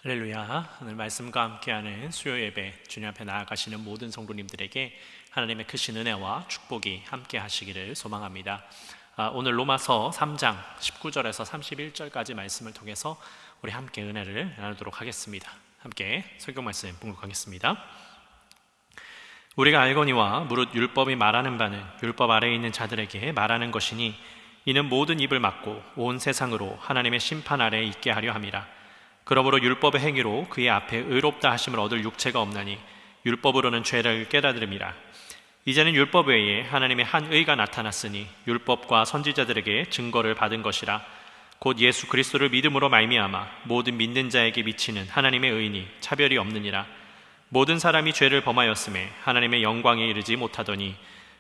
할렐루야. 오늘 말씀과 함께하는 수요 예배 주님 앞에 나아가시는 모든 성도님들에게 하나님의 크신 은혜와 축복이 함께 하시기를 소망합니다. 오늘 로마서 3장 19절에서 31절까지 말씀을 통해서 우리 함께 은혜를 나누도록 하겠습니다. 함께 설교 말씀 봉독하겠습니다. 우리가 알거니와 무릇 율법이 말하는 바는 율법 아래에 있는 자들에게 말하는 것이니 이는 모든 입을 막고 온 세상으로 하나님의 심판 아래에 있게 하려 함이라. 그러므로 율법의 행위로 그의 앞에 의롭다 하심을 얻을 육체가 없나니 율법으로는 죄를 깨달음이라. 이제는 율법 외에 하나님의 한 의가 나타났으니 율법과 선지자들에게 증거를 받은 것이라. 곧 예수 그리스도를 믿음으로 말미암아 모든 믿는 자에게 미치는 하나님의 의니 차별이 없느니라. 모든 사람이 죄를 범하였음에 하나님의 영광에 이르지 못하더니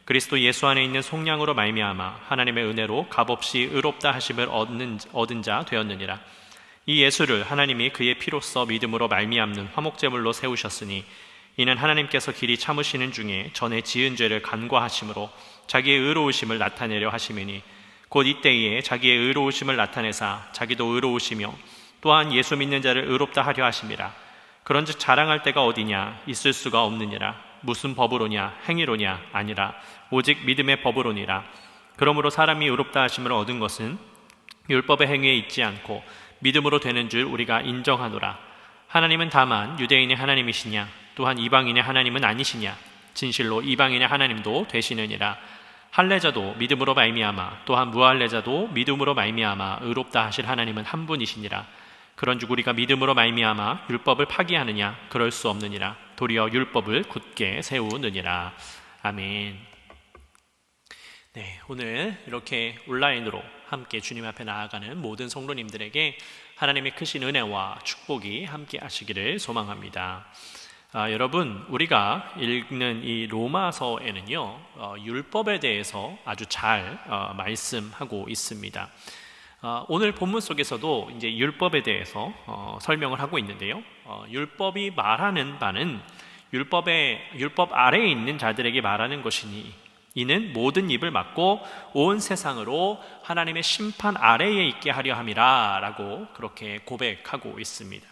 그리스도 예수 안에 있는 속량으로 말미암아 하나님의 은혜로 값없이 의롭다 하심을 얻은 자 되었느니라. 이 예수를 하나님이 그의 피로써 믿음으로 말미암는 화목제물로 세우셨으니 이는 하나님께서 길이 참으시는 중에 전에 지은 죄를 간과하심으로 자기의 의로우심을 나타내려 하심이니 곧 이때에 자기의 의로우심을 나타내사 자기도 의로우시며 또한 예수 믿는 자를 의롭다 하려 하심이라. 그런즉 자랑할 때가 어디냐? 있을 수가 없느니라. 무슨 법으로냐? 행위로냐? 아니라 오직 믿음의 법으로니라. 그러므로 사람이 의롭다 하심을 얻은 것은 율법의 행위에 있지 않고 믿음으로 되는 줄 우리가 인정하노라. 하나님은 다만 유대인의 하나님이시냐? 또한 이방인의 하나님은 아니시냐? 진실로 이방인의 하나님도 되시느니라. 할례자도 믿음으로 말미암아 또한 무할례자도 믿음으로 말미암아 의롭다 하실 하나님은 한 분이시니라. 그런즉 우리가 믿음으로 말미암아 율법을 파기하느냐? 그럴 수 없느니라. 도리어 율법을 굳게 세우느니라. 아멘. 네, 오늘 이렇게 온라인으로 함께 주님 앞에 나아가는 모든 성도님들에게 하나님의 크신 은혜와 축복이 함께 하시기를 소망합니다. 여러분, 우리가 읽는 이 로마서에는요, 율법에 대해서 아주 잘 말씀하고 있습니다. 오늘 본문 속에서도 이제 율법에 대해서 설명을 하고 있는데요. 율법이 말하는 바는 율법 아래에 있는 자들에게 말하는 것이니 이는 모든 입을 막고 온 세상으로 하나님의 심판 아래에 있게 하려 함이라 라고 그렇게 고백하고 있습니다.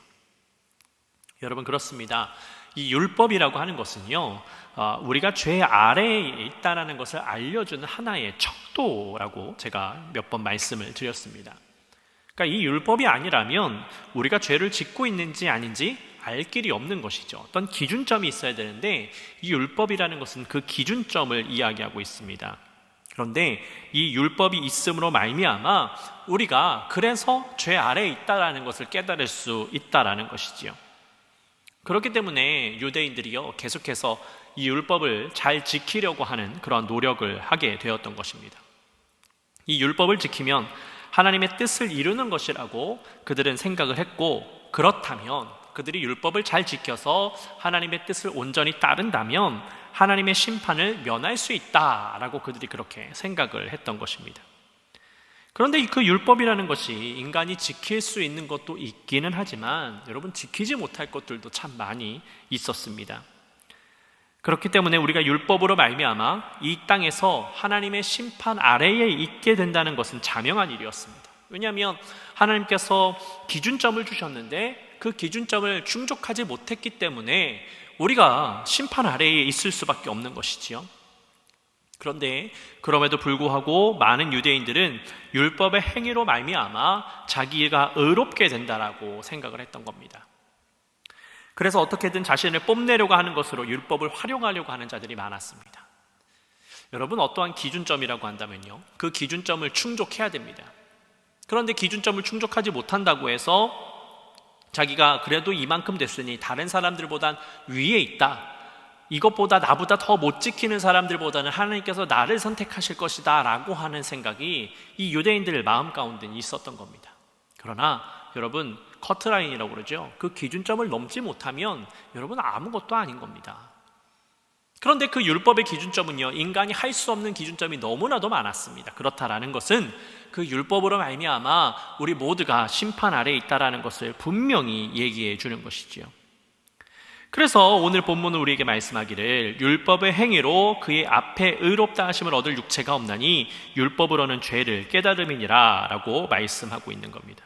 여러분, 그렇습니다. 이 율법이라고 하는 것은요, 우리가 죄 아래에 있다는 것을 알려주는 하나의 척도라고 제가 몇 번 말씀을 드렸습니다. 그러니까 이 율법이 아니라면 우리가 죄를 짓고 있는지 아닌지 알 길이 없는 것이죠. 어떤 기준점이 있어야 되는데 이 율법이라는 것은 그 기준점을 이야기하고 있습니다. 그런데 이 율법이 있음으로 말미암아 우리가 그래서 죄 아래에 있다라는 것을 깨달을 수 있다라는 것이지요. 그렇기 때문에 유대인들이요, 계속해서 이 율법을 잘 지키려고 하는 그런 노력을 하게 되었던 것입니다. 이 율법을 지키면 하나님의 뜻을 이루는 것이라고 그들은 생각을 했고, 그렇다면 그들이 율법을 잘 지켜서 하나님의 뜻을 온전히 따른다면 하나님의 심판을 면할 수 있다라고 그들이 그렇게 생각을 했던 것입니다. 그런데 그 율법이라는 것이 인간이 지킬 수 있는 것도 있기는 하지만 여러분, 지키지 못할 것들도 참 많이 있었습니다. 그렇기 때문에 우리가 율법으로 말미암아 이 땅에서 하나님의 심판 아래에 있게 된다는 것은 자명한 일이었습니다. 왜냐하면 하나님께서 기준점을 주셨는데 그 기준점을 충족하지 못했기 때문에 우리가 심판 아래에 있을 수밖에 없는 것이지요. 그런데 그럼에도 불구하고 많은 유대인들은 율법의 행위로 말미암아 자기가 의롭게 된다라고 생각을 했던 겁니다. 그래서 어떻게든 자신을 뽐내려고 하는 것으로 율법을 활용하려고 하는 자들이 많았습니다. 여러분, 어떠한 기준점이라고 한다면요, 그 기준점을 충족해야 됩니다. 그런데 기준점을 충족하지 못한다고 해서 자기가 그래도 이만큼 됐으니 다른 사람들보단 위에 있다, 이것보다 나보다 더 못 지키는 사람들보다는 하나님께서 나를 선택하실 것이다 라고 하는 생각이 이 유대인들 마음 가운데 있었던 겁니다. 그러나 여러분, 커트라인이라고 그러죠. 그 기준점을 넘지 못하면 여러분 아무것도 아닌 겁니다. 그런데 그 율법의 기준점은요, 인간이 할 수 없는 기준점이 너무나도 많았습니다. 그렇다라는 것은 그 율법으로 말미암아 우리 모두가 심판 아래에 있다라는 것을 분명히 얘기해 주는 것이지요. 그래서 오늘 본문은 우리에게 말씀하기를 율법의 행위로 그의 앞에 의롭다 하심을 얻을 육체가 없나니 율법으로는 죄를 깨달음이니라 라고 말씀하고 있는 겁니다.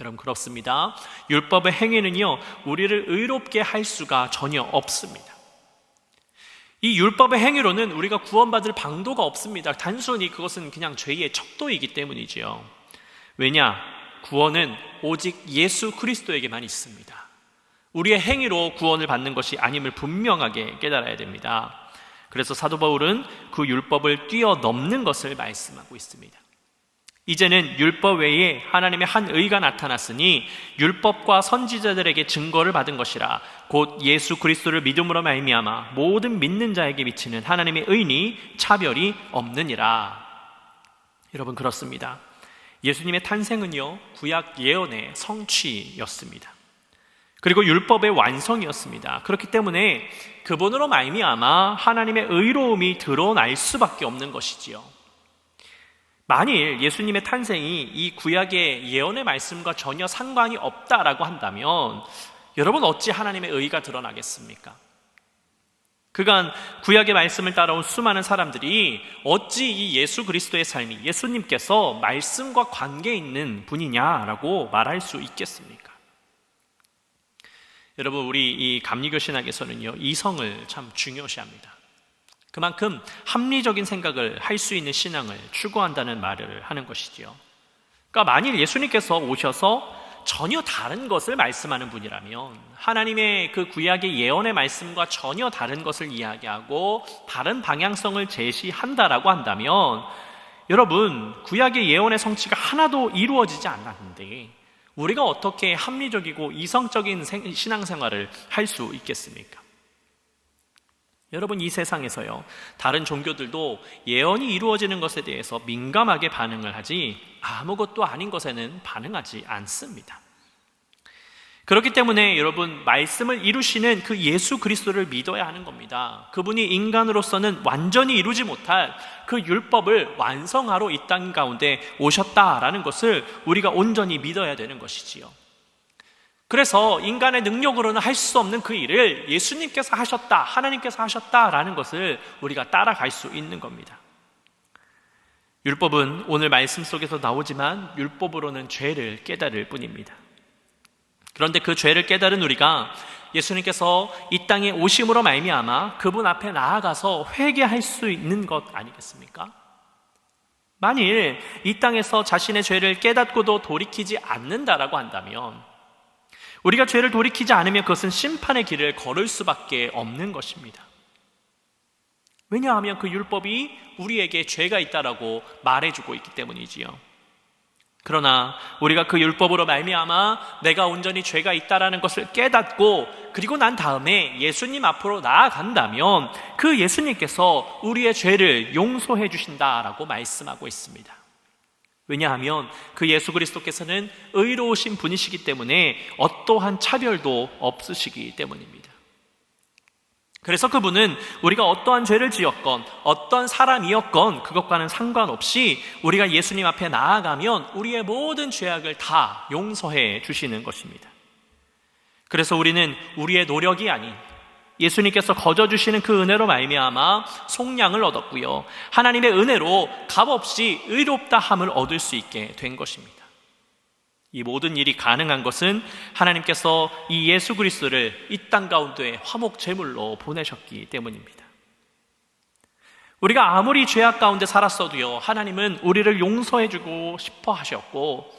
여러분 그렇습니다. 율법의 행위는요 우리를 의롭게 할 수가 전혀 없습니다. 이 율법의 행위로는 우리가 구원받을 방도가 없습니다. 단순히 그것은 그냥 죄의 척도이기 때문이지요. 왜냐? 구원은 오직 예수 그리스도에게만 있습니다. 우리의 행위로 구원을 받는 것이 아님을 분명하게 깨달아야 됩니다. 그래서 사도 바울은 그 율법을 뛰어넘는 것을 말씀하고 있습니다. 이제는 율법 외에 하나님의 한 의가 나타났으니 율법과 선지자들에게 증거를 받은 것이라 곧 예수 그리스도를 믿음으로 말미암아 모든 믿는 자에게 미치는 하나님의 의니 차별이 없느니라. 여러분 그렇습니다. 예수님의 탄생은요 구약 예언의 성취였습니다. 그리고 율법의 완성이었습니다. 그렇기 때문에 그분으로 말미암아 하나님의 의로움이 드러날 수밖에 없는 것이지요. 만일 예수님의 탄생이 이 구약의 예언의 말씀과 전혀 상관이 없다라고 한다면 여러분 어찌 하나님의 의가 드러나겠습니까? 그간 구약의 말씀을 따라온 수많은 사람들이 어찌 이 예수 그리스도의 삶이 예수님께서 말씀과 관계 있는 분이냐라고 말할 수 있겠습니까? 여러분 우리 이 감리교 신학에서는요 이성을 참 중요시합니다. 그만큼 합리적인 생각을 할 수 있는 신앙을 추구한다는 말을 하는 것이지요. 그러니까 만일 예수님께서 오셔서 전혀 다른 것을 말씀하는 분이라면 하나님의 그 구약의 예언의 말씀과 전혀 다른 것을 이야기하고 다른 방향성을 제시한다라고 한다면 여러분 구약의 예언의 성취가 하나도 이루어지지 않았는데 우리가 어떻게 합리적이고 이성적인 신앙생활을 할 수 있겠습니까? 여러분 이 세상에서요 다른 종교들도 예언이 이루어지는 것에 대해서 민감하게 반응을 하지 아무것도 아닌 것에는 반응하지 않습니다. 그렇기 때문에 여러분 말씀을 이루시는 그 예수 그리스도를 믿어야 하는 겁니다. 그분이 인간으로서는 완전히 이루지 못할 그 율법을 완성하러 이 땅 가운데 오셨다라는 것을 우리가 온전히 믿어야 되는 것이지요. 그래서 인간의 능력으로는 할 수 없는 그 일을 예수님께서 하셨다, 하나님께서 하셨다라는 것을 우리가 따라갈 수 있는 겁니다. 율법은 오늘 말씀 속에서 나오지만 율법으로는 죄를 깨달을 뿐입니다. 그런데 그 죄를 깨달은 우리가 예수님께서 이 땅에 오심으로 말미암아 그분 앞에 나아가서 회개할 수 있는 것 아니겠습니까? 만일 이 땅에서 자신의 죄를 깨닫고도 돌이키지 않는다라고 한다면 우리가 죄를 돌이키지 않으면 그것은 심판의 길을 걸을 수밖에 없는 것입니다. 왜냐하면 그 율법이 우리에게 죄가 있다라고 말해주고 있기 때문이지요. 그러나 우리가 그 율법으로 말미암아 내가 온전히 죄가 있다라는 것을 깨닫고 그리고 난 다음에 예수님 앞으로 나아간다면 그 예수님께서 우리의 죄를 용서해 주신다라고 말씀하고 있습니다. 왜냐하면 그 예수 그리스도께서는 의로우신 분이시기 때문에 어떠한 차별도 없으시기 때문입니다. 그래서 그분은 우리가 어떠한 죄를 지었건 어떤 사람이었건 그것과는 상관없이 우리가 예수님 앞에 나아가면 우리의 모든 죄악을 다 용서해 주시는 것입니다. 그래서 우리는 우리의 노력이 아닌 예수님께서 거저 주시는 그 은혜로 말미암아 속량을 얻었고요, 하나님의 은혜로 값없이 의롭다함을 얻을 수 있게 된 것입니다. 이 모든 일이 가능한 것은 하나님께서 이 예수 그리스도를 이 땅 가운데 화목 제물로 보내셨기 때문입니다. 우리가 아무리 죄악 가운데 살았어도요 하나님은 우리를 용서해 주고 싶어 하셨고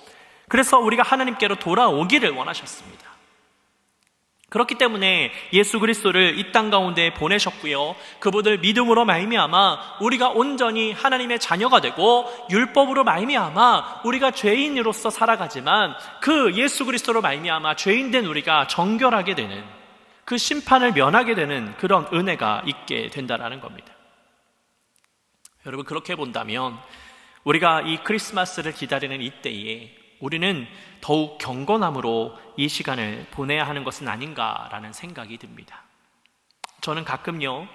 그래서 우리가 하나님께로 돌아오기를 원하셨습니다. 그렇기 때문에 예수 그리스도를 이 땅 가운데 보내셨고요, 그분을 믿음으로 말미암아 우리가 온전히 하나님의 자녀가 되고 율법으로 말미암아 우리가 죄인으로서 살아가지만 그 예수 그리스도로 말미암아 죄인된 우리가 정결하게 되는 그 심판을 면하게 되는 그런 은혜가 있게 된다는 겁니다. 여러분 그렇게 본다면 우리가 이 크리스마스를 기다리는 이때에 우리는 더욱 경건함으로 이 시간을 보내야 하는 것은 아닌가라는 생각이 듭니다. 저는 가끔요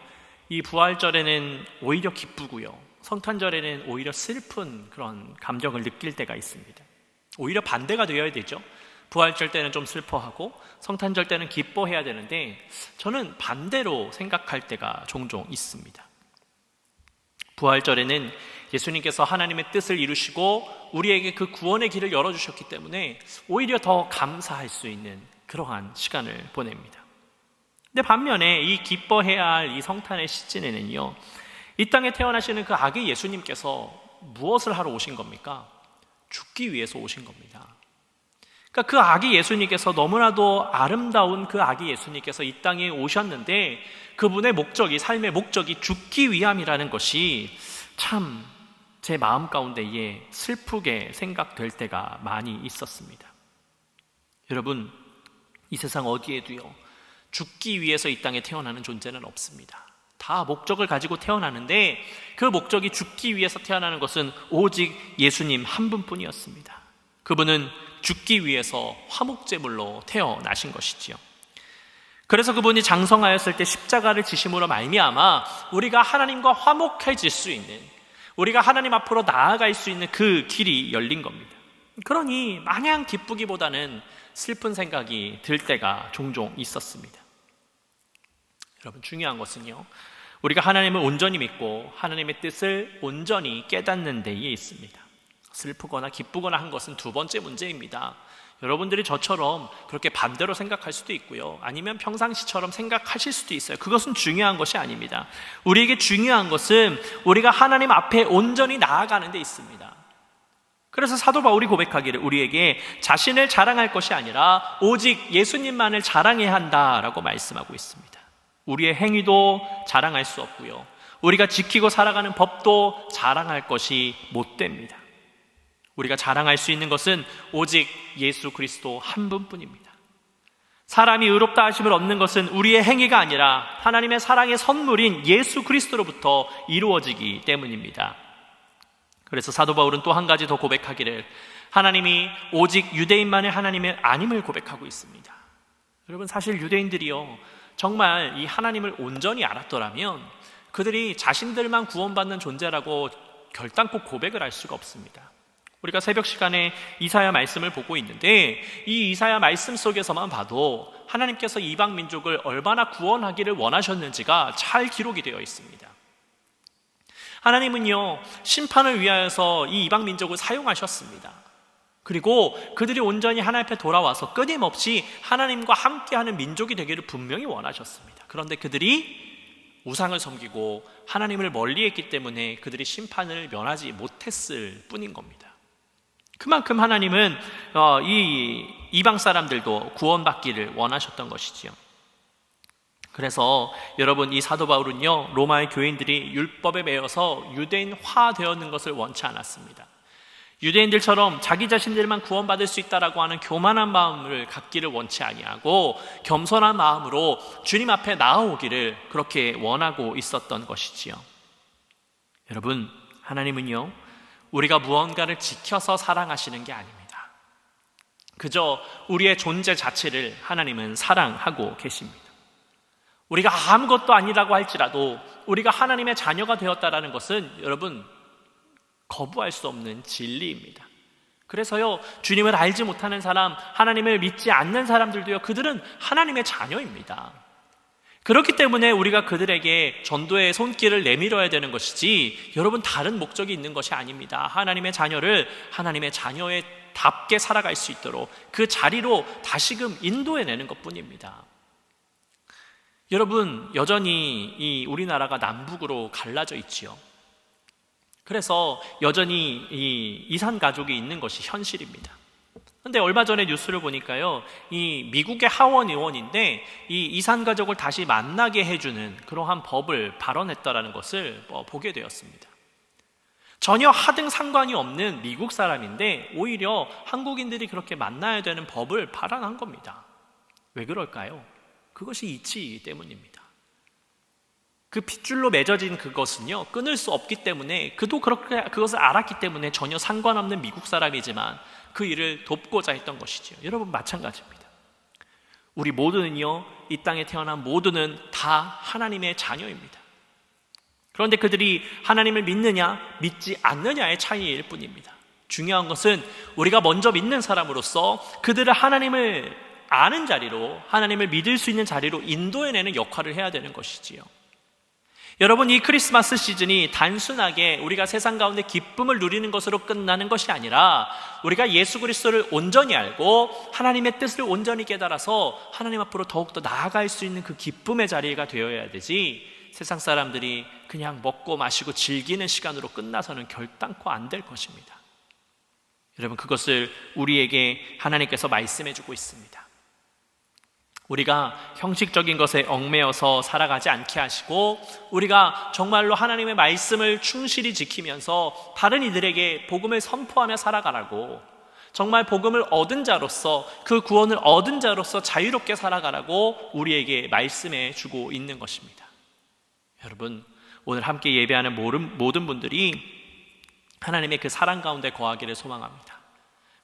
이 부활절에는 오히려 기쁘고요 성탄절에는 오히려 슬픈 그런 감정을 느낄 때가 있습니다. 오히려 반대가 되어야 되죠. 부활절 때는 좀 슬퍼하고 성탄절 때는 기뻐해야 되는데 저는 반대로 생각할 때가 종종 있습니다. 부활절에는 예수님께서 하나님의 뜻을 이루시고 우리에게 그 구원의 길을 열어주셨기 때문에 오히려 더 감사할 수 있는 그러한 시간을 보냅니다. 근데 반면에 이 기뻐해야 할 이 성탄의 시즌에는요, 이 땅에 태어나시는 그 아기 예수님께서 무엇을 하러 오신 겁니까? 죽기 위해서 오신 겁니다. 그러니까 그 아기 예수님께서, 너무나도 아름다운 그 아기 예수님께서 이 땅에 오셨는데 그분의 목적이, 삶의 목적이 죽기 위함이라는 것이 참 제 마음 가운데에 슬프게 생각될 때가 많이 있었습니다. 여러분, 이 세상 어디에도요, 죽기 위해서 이 땅에 태어나는 존재는 없습니다. 다 목적을 가지고 태어나는데 그 목적이 죽기 위해서 태어나는 것은 오직 예수님 한 분뿐이었습니다. 그분은 죽기 위해서 화목제물로 태어나신 것이지요. 그래서 그분이 장성하였을 때 십자가를 지심으로 말미암아 우리가 하나님과 화목해질 수 있는, 우리가 하나님 앞으로 나아갈 수 있는 그 길이 열린 겁니다. 그러니 마냥 기쁘기보다는 슬픈 생각이 들 때가 종종 있었습니다. 여러분, 중요한 것은요, 우리가 하나님을 온전히 믿고 하나님의 뜻을 온전히 깨닫는 데에 있습니다. 슬프거나 기쁘거나 한 것은 두 번째 문제입니다. 여러분들이 저처럼 그렇게 반대로 생각할 수도 있고요, 아니면 평상시처럼 생각하실 수도 있어요. 그것은 중요한 것이 아닙니다. 우리에게 중요한 것은 우리가 하나님 앞에 온전히 나아가는 데 있습니다. 그래서 사도 바울이 고백하기를 우리에게 자신을 자랑할 것이 아니라 오직 예수님만을 자랑해야 한다라고 말씀하고 있습니다. 우리의 행위도 자랑할 수 없고요, 우리가 지키고 살아가는 법도 자랑할 것이 못 됩니다. 우리가 자랑할 수 있는 것은 오직 예수 그리스도 한 분뿐입니다. 사람이 의롭다 하심을 얻는 것은 우리의 행위가 아니라 하나님의 사랑의 선물인 예수 그리스도로부터 이루어지기 때문입니다. 그래서 사도 바울은 또 한 가지 더 고백하기를 하나님이 오직 유대인만의 하나님의 아님을 고백하고 있습니다. 여러분, 사실 유대인들이요, 정말 이 하나님을 온전히 알았더라면 그들이 자신들만 구원받는 존재라고 결단코 고백을 할 수가 없습니다. 우리가 새벽 시간에 이사야 말씀을 보고 있는데 이 이사야 말씀 속에서만 봐도 하나님께서 이방 민족을 얼마나 구원하기를 원하셨는지가 잘 기록이 되어 있습니다. 하나님은요, 심판을 위하여서 이 이방 민족을 사용하셨습니다. 그리고 그들이 온전히 하나님 앞에 돌아와서 끊임없이 하나님과 함께하는 민족이 되기를 분명히 원하셨습니다. 그런데 그들이 우상을 섬기고 하나님을 멀리했기 때문에 그들이 심판을 면하지 못했을 뿐인 겁니다. 그만큼 하나님은 이 이방 사람들도 구원받기를 원하셨던 것이지요. 그래서 여러분, 이 사도 바울은요, 로마의 교인들이 율법에 매여서 유대인화 되었는 것을 원치 않았습니다. 유대인들처럼 자기 자신들만 구원받을 수 있다라고 하는 교만한 마음을 갖기를 원치 아니하고 겸손한 마음으로 주님 앞에 나아오기를 그렇게 원하고 있었던 것이지요. 여러분, 하나님은요, 우리가 무언가를 지켜서 사랑하시는 게 아닙니다. 그저 우리의 존재 자체를 하나님은 사랑하고 계십니다. 우리가 아무것도 아니라고 할지라도 우리가 하나님의 자녀가 되었다라는 것은 여러분, 거부할 수 없는 진리입니다. 그래서요, 주님을 알지 못하는 사람, 하나님을 믿지 않는 사람들도요, 그들은 하나님의 자녀입니다. 그렇기 때문에 우리가 그들에게 전도의 손길을 내밀어야 되는 것이지, 여러분, 다른 목적이 있는 것이 아닙니다. 하나님의 자녀를 하나님의 자녀에 답게 살아갈 수 있도록 그 자리로 다시금 인도해내는 것뿐입니다. 여러분, 여전히 이 우리나라가 남북으로 갈라져 있지요. 그래서 여전히 이 이산 가족이 있는 것이 현실입니다. 그런데 얼마 전에 뉴스를 보니까요, 이 미국의 하원 의원인데 이 이산 가족을 다시 만나게 해주는 그러한 법을 발언했다라는 것을 보게 되었습니다. 전혀 하등 상관이 없는 미국 사람인데 오히려 한국인들이 그렇게 만나야 되는 법을 발언한 겁니다. 왜 그럴까요? 그것이 이치 때문입니다. 그 핏줄로 맺어진 그것은요, 끊을 수 없기 때문에 그도 그렇게 그것을 알았기 때문에 전혀 상관없는 미국 사람이지만 그 일을 돕고자 했던 것이죠. 여러분, 마찬가지입니다. 우리 모두는요, 이 땅에 태어난 모두는 다 하나님의 자녀입니다. 그런데 그들이 하나님을 믿느냐 믿지 않느냐의 차이일 뿐입니다. 중요한 것은 우리가 먼저 믿는 사람으로서 그들을 하나님을 아는 자리로, 하나님을 믿을 수 있는 자리로 인도해내는 역할을 해야 되는 것이지요. 여러분, 이 크리스마스 시즌이 단순하게 우리가 세상 가운데 기쁨을 누리는 것으로 끝나는 것이 아니라 우리가 예수 그리스도를 온전히 알고 하나님의 뜻을 온전히 깨달아서 하나님 앞으로 더욱더 나아갈 수 있는 그 기쁨의 자리가 되어야 되지, 세상 사람들이 그냥 먹고 마시고 즐기는 시간으로 끝나서는 결단코 안 될 것입니다. 여러분, 그것을 우리에게 하나님께서 말씀해 주고 있습니다. 우리가 형식적인 것에 얽매여서 살아가지 않게 하시고, 우리가 정말로 하나님의 말씀을 충실히 지키면서 다른 이들에게 복음을 선포하며 살아가라고, 정말 복음을 얻은 자로서, 그 구원을 얻은 자로서 자유롭게 살아가라고 우리에게 말씀해 주고 있는 것입니다. 여러분, 오늘 함께 예배하는 모든 분들이 하나님의 그 사랑 가운데 거하기를 소망합니다.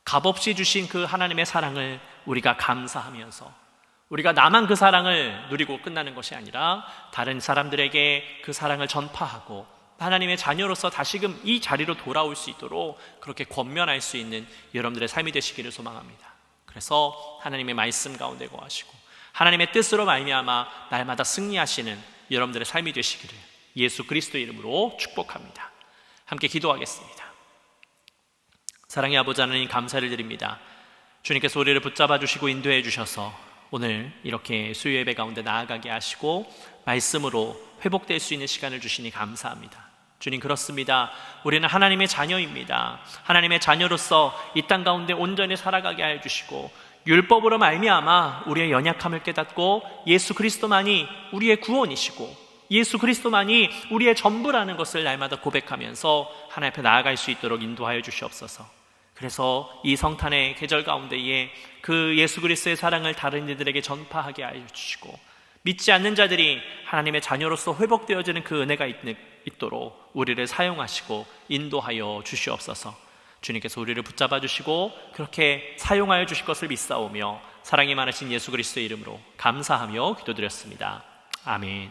값없이 주신 그 하나님의 사랑을 우리가 감사하면서, 우리가 나만 그 사랑을 누리고 끝나는 것이 아니라 다른 사람들에게 그 사랑을 전파하고 하나님의 자녀로서 다시금 이 자리로 돌아올 수 있도록 그렇게 권면할 수 있는 여러분들의 삶이 되시기를 소망합니다. 그래서 하나님의 말씀 가운데 거하시고 하나님의 뜻으로 말미암아 날마다 승리하시는 여러분들의 삶이 되시기를 예수 그리스도의 이름으로 축복합니다. 함께 기도하겠습니다. 사랑의 아버지 하나님, 감사를 드립니다. 주님께서 우리를 붙잡아 주시고 인도해 주셔서 오늘 이렇게 수요 예배 가운데 나아가게 하시고 말씀으로 회복될 수 있는 시간을 주시니 감사합니다. 주님, 그렇습니다. 우리는 하나님의 자녀입니다. 하나님의 자녀로서 이 땅 가운데 온전히 살아가게 해 주시고, 율법으로 말미암아 우리의 연약함을 깨닫고 예수 그리스도만이 우리의 구원이시고 예수 그리스도만이 우리의 전부라는 것을 날마다 고백하면서 하나님 앞에 나아갈 수 있도록 인도하여 주시옵소서. 그래서 이 성탄의 계절 가운데에 그 예수 그리스도의 사랑을 다른 이들에게 전파하게 하여 주시고, 믿지 않는 자들이 하나님의 자녀로서 회복되어지는 그 은혜가 있도록 우리를 사용하시고 인도하여 주시옵소서. 주님께서 우리를 붙잡아 주시고 그렇게 사용하여 주실 것을 믿사오며 사랑이 많으신 예수 그리스도의 이름으로 감사하며 기도드렸습니다. 아멘.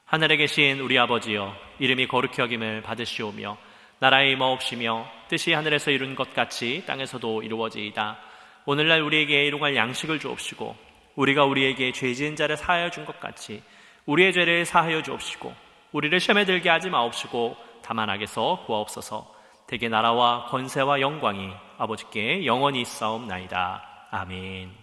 하늘에 계신 우리 아버지여, 이름이 거룩히 여김을 받으시오며 나라의 임하옵시며 뜻이 하늘에서 이룬 것 같이 땅에서도 이루어지이다. 오늘날 우리에게 일용할 양식을 주옵시고, 우리가 우리에게 죄 지은 자를 사하여 준 것 같이 우리의 죄를 사하여 주옵시고, 우리를 시험에 들게 하지 마옵시고 다만 악에서 구하옵소서. 대개 나라와 권세와 영광이 아버지께 영원히 있사옵나이다. 아멘.